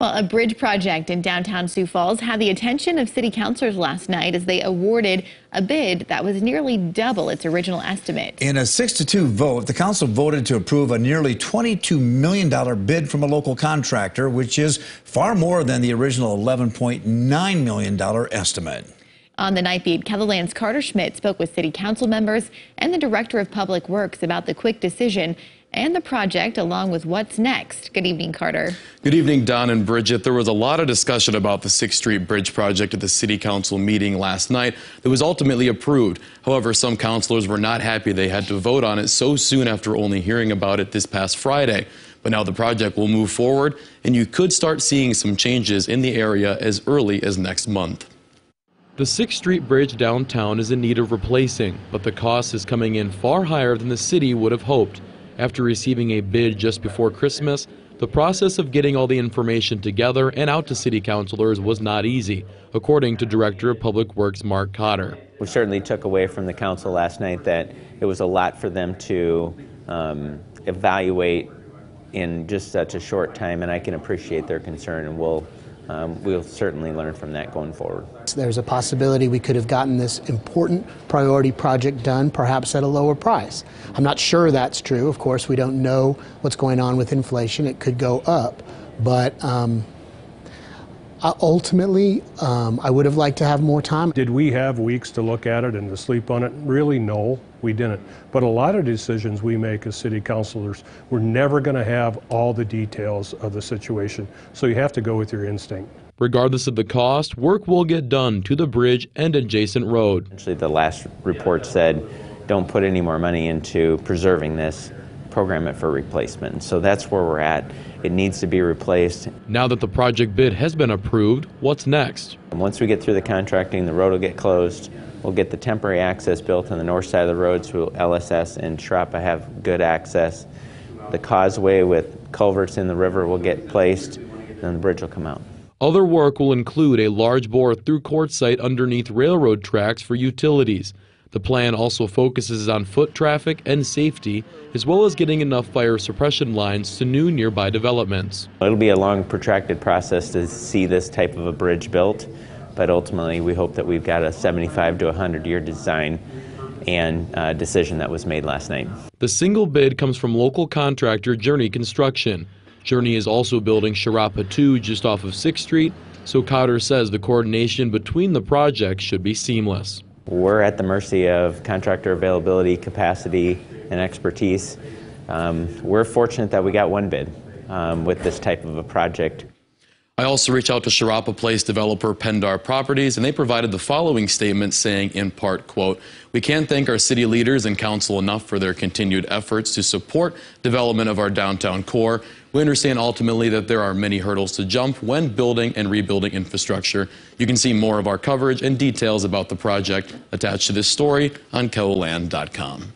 Well, a bridge project in downtown Sioux Falls had the attention of city councilors last night as they awarded a bid that was nearly double its original estimate. In a 6-2 vote, the council voted to approve a nearly $22 million bid from a local contractor, which is far more than the original $11.9 million estimate. On the night beat, KELOLAND's Carter Schmidt spoke with city council members and the director of public works about the quick decision and the project, along with what's next. Good evening, Carter. Good evening, Don and Bridget. There was a lot of discussion about the 6th Street Bridge project at the City Council meeting last night that was ultimately approved. However, some councilors were not happy they had to vote on it so soon after only hearing about it this past Friday. But now the project will move forward, and you could start seeing some changes in the area as early as next month. The 6th Street Bridge downtown is in need of replacing, but the cost is coming in far higher than the city would have hoped. After receiving a bid just before Christmas, the process of getting all the information together and out to city councilors was not easy, according to Director of Public Works Mark Cotter. We certainly took away from the council last night that it was a lot for them to evaluate in just such a short time, and I can appreciate their concern, and we'll certainly learn from that going forward. There's a possibility we could have gotten this important priority project done, perhaps at a lower price. I'm not sure that's true. Of course, we don't know what's going on with inflation. It could go up, but ultimately, I would have liked to have more time. Did we have weeks to look at it and to sleep on it? Really, no, we didn't. But a lot of decisions we make as city councilors, we're never going to have all the details of the situation, so you have to go with your instinct. Regardless of the cost, work will get done to the bridge and adjacent road. Actually, the last report said, don't put any more money into preserving this, program it for replacement. So that's where we're at. It needs to be replaced. Now that the project bid has been approved, what's next? And once we get through the contracting, the road will get closed. We'll get the temporary access built on the north side of the road so LSS and Shrapa have good access. The causeway with culverts in the river will get placed, and then the bridge will come out. Other work will include a large bore through quartzsite underneath railroad tracks for utilities. The plan also focuses on foot traffic and safety, as well as getting enough fire suppression lines to new nearby developments. It'll be a long, protracted process to see this type of a bridge built, but ultimately we hope that we've got a 75 to 100-year design and decision that was made last night. The single bid comes from local contractor Journey Construction. Journey is also building Sharapa 2 just off of 6th Street, so Cotter says the coordination between the projects should be seamless. We're at the mercy of contractor availability, capacity, and expertise. We're fortunate that we got one bid with this type of a project. I also reached out to Sharapa Place developer Pendar Properties, and they provided the following statement saying, in part, quote, "We can't thank our city leaders and council enough for their continued efforts to support development of our downtown core. We understand ultimately that there are many hurdles to jump when building and rebuilding infrastructure." You can see more of our coverage and details about the project attached to this story on KELOLAND.com.